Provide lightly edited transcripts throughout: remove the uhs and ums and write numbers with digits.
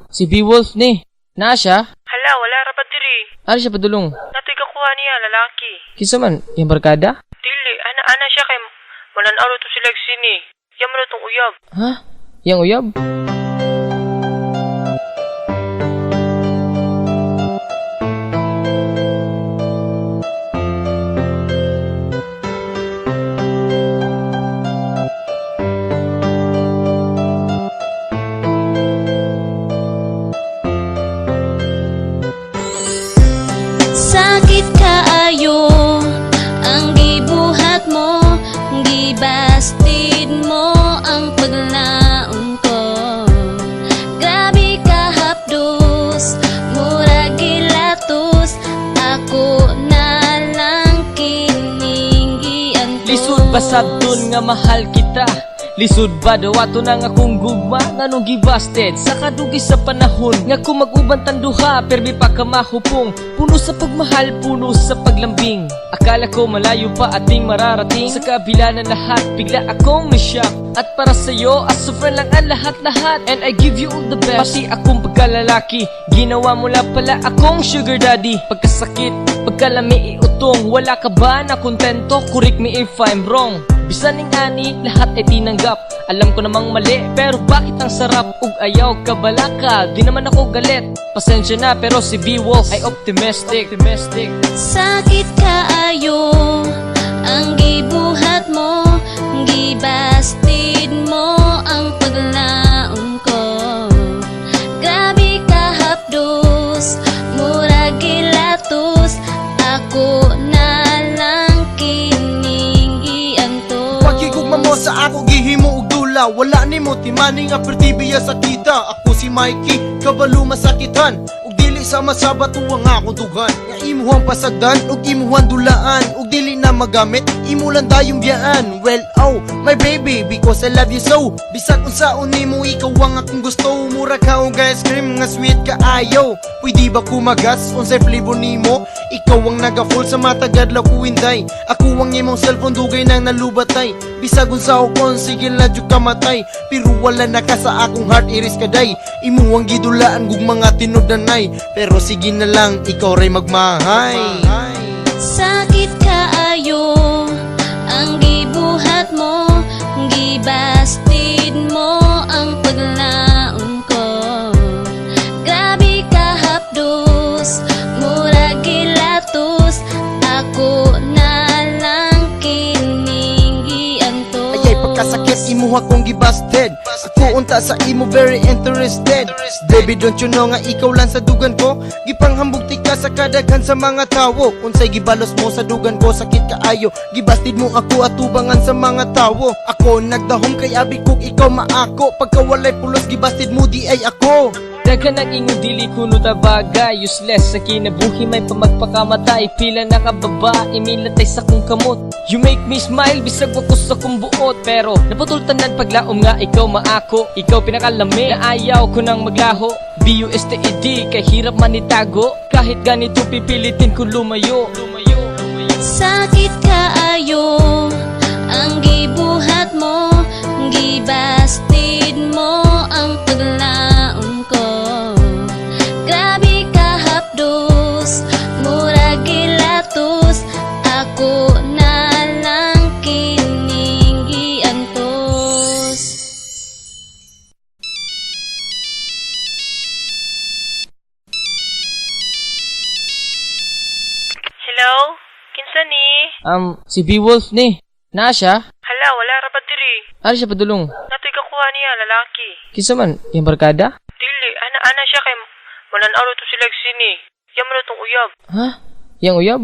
Si Beowulf ni. Naa siya? Hala, wala ra ba diri? Ano siya padulong? Natoy kakuha niya, lalaki. Kinsa man, yung barkada? Dili, ana siya kay malan-aro to si Lexi ni. Yan mo na itong uyab. Ha? Yang uyab? Sakit kaayo ang gibuhat mo, gibastid mo ang paglaon ko. Grabe ka hapdos, mura gilatos, ako na lang kining giantos. Lisod basad dun nga mahal kita. Lisod ba daw ato nang akong gugma nganong gibasted sa kadugi sa panahon nga kung mag-uban tanduha permi pa ka mahupong puno sa pagmahal, puno sa paglambing. Akala ko malayo pa ating mararating sa kabila ng lahat bigla akong na-shock at para sa'yo as friend lang ang lahat-lahat and I give you all the best. Pati akong pagkalalaki ginawa mo lang pala akong sugar daddy. Pagkasakit, pagkalami iutong wala ka ba na kontento? Correct me if I'm wrong. Bisan ning ani, lahat ay tinanggap. Alam ko namang mali, pero bakit ang sarap? Ug ayaw ka balaka, di naman ako galit. Pasensya na, pero si Beowulf ay optimistic. Sakit kaayo ang gibuhat mo, gibastid mo ang paglaon ko. Grabe ka hapdos, mura gilatos, ako na lang kining giantos. Pagkigugma mo sa ako gihimo og dula, wala nimo timani nga pertibiya sa kita. Ako si Mikey, kabalo masakitan ug dili sa masabat uwang ako dugan. Nga imuhang pasagdan ug imuhang dulaan ug dili na magamit imo lang dayong biyaan. Well, oh, my baby, because I love you so. Bisan unsaon nimo ikaw ang akong gusto. Mura ka og ice cream nga sweet ka ayo. Pwede ba kumagas unsay flavor nimo? Ikaw ang naga-full sa matagad la ko hinday. Ako ang imong cellphone dugay nang nalubatay. Bisag unsa kon sige la jud kamatay. Pero wala na ka sa akong heart iris kaday. Imo ang gidulaan gug mga tinud-anay. Pero sige na lang ikaw ray magmahay. Sakit kaayo ang gibuhat mo, gibastid mo ang paglaon ko. Grabe ka hapdos, mura gilatos, ako na lang kining giantos. Ayay pagkasakit imo akong gibasted. Ako unta sa imo very interested. Baby don't you know nga ikaw lang sa dugan ko. Gipanghambog tika sa kadaghan sa mga tawo. Unsay gibalos mo sa dugan ko sakit kaayo. Gibastid mo ako atubangan sa mga tawo. Ako nagdahom kay abi kog ikaw maako. Pagka walay pulos gibastid mo di ay ako. Daghan ang ingong dili kuno ta bagay. Useless sa kinabuhi may pamagpakamatay. Pila na ka babae milatay sa kong kamot. You make me smile bisag wako sa kong buot. Pero naputultanan paglaom nga ikaw maako. Ikaw pinakalami na ayaw ko nang maglaho. BUSTED kay hirap man itago. Kahit ganito pipilitin ko lumayo. Sakit kaayo ang gibuhat mo, gibastid mo ang paglaon ko. Grabe ka hapdos, mura gilatos, ako na lang kining giantos. Hello? Kinsa ni? Si Beowulf ni. Naa siya? Hala, wala ra ba diri? Ano siya padulong? Natoy kakuha niya, lalaki. Kinsa man, yung barkada? Dili, ana siya kay malan-aro to si Lexi ni. Yan mo na itong uyab. Ha? Yang uyab?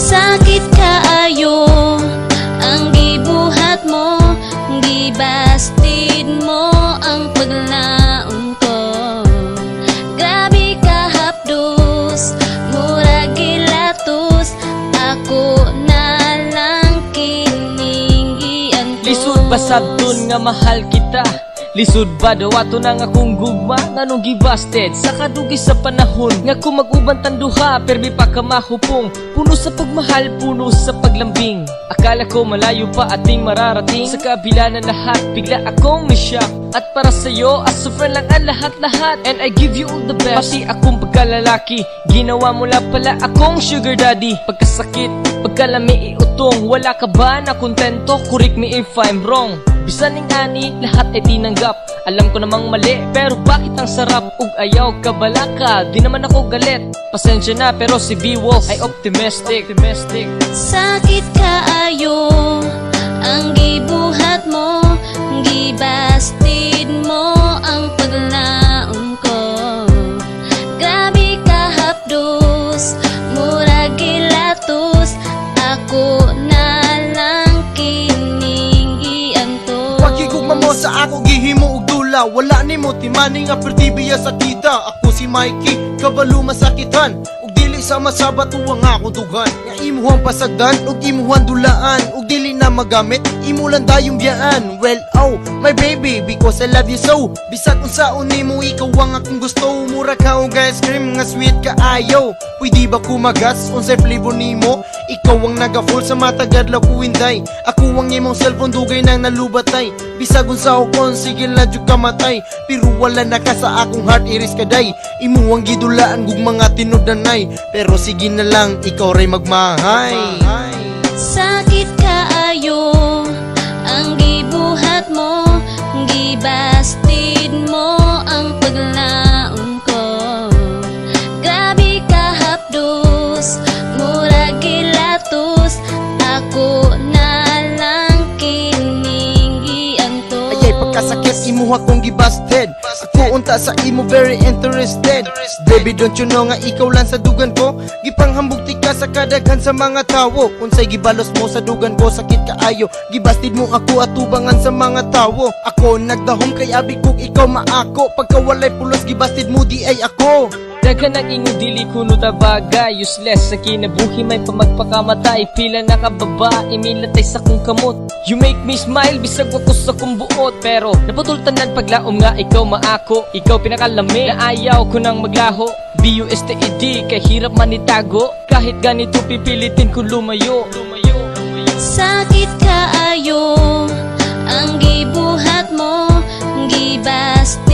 Sakit kaayo ang gibuhat mo, gibastid mo ang paglaon ko. Nagbasabton nga mahal kita, lisod ba daw ato na nga kung gugma nganong gibasted sa kadugay sa panahon nga kung mag-uban tanduha permi pa ka mahupong puno sa pagmahal, puno sa paglambing. Akala ko malayo pa ating mararating, sa kabila na lahat bigla akong na-shock. At para sa'yo, as a friend lang ang lahat-lahat, and I give you all the best. Pati akong pagkalalaki, ginawa mo lang pala akong sugar daddy. Pagkasakit, pagkalami iutong, wala ka ba na kontento? Correct me if I'm wrong. Bisan ning ani, lahat ay tinanggap. Alam ko namang mali, pero bakit ang sarap? Ug ayaw ka balaka, di naman ako galit. Pasensya na, pero si B-Wolf ay optimistic. Sakit kaayo ang gibuhat mo, gibastid mo ang paglaom ko. Grabe ka hapdos, murag gilatos, ako na lang kining ianto. Pagigugma mo sa ako gihimo og dula, wala nimo timani nga pertibiya sa kita. Ako si Mikey, kabalo masakitan, ug dili sa masabat uwang ako dugan. Nga imuhang pasagdan ug imuhang dulaan, ug dili na magamit imo lang dayong biyaan. Well, oh, my baby, because I love you so. Bisag unsaon nimo ikaw ang akong gusto. Mura ka og ice cream nga sweet ka ayo. Pwede ba kumagas unsay flavor nimo? Ikaw ang naga-full sa matagadlaw ko hinday. Ako ang imong cellphone dugay nang nalubatay. Bisag unsa kon sige la jud kamatay, pero wala na ka sa akong heart iris kaday. Imo ang gidulaan gug mga tinud-anay, pero sige na lang ikaw ray magmahay. Sakit kaayo ang gibuhat mo, gibastid mo ang paglaom ko. Grabe ka hapdos, murag gilatos, ako na lang kining ianto. Ayay pagkasakit imo akong gibasted, ako unta sa imo very interested. Baby, don't you know nga ikaw lang sa dugan ko? Gipanghambugti ka sa kadaghan sa mga tawo. Unsay gibalos mo sa dugan ko, sakit kaayo. Gibastid mo ako at tubangan sa mga tawo. Ako nagdahom kay abi kog ikaw maako. Pagka walay pulos gibastid mo di ay ako. Daghan ang ingon dili kuno ta bagay, useless sa kinabuhi may pamagpakamatay. Pila na ka babae milatay sa kong kamot. You make me smile bisag ako sa kong buot, pero naputol tanan paglaom nga ikaw maako. Ikaw pinakalami na ayaw ko nang maglaho. B-U-S-T-E-D kay hirap man itago, kahit ganito pipilitin ko lumayo. Sakit kaayo ang gibuhat mo, gibastid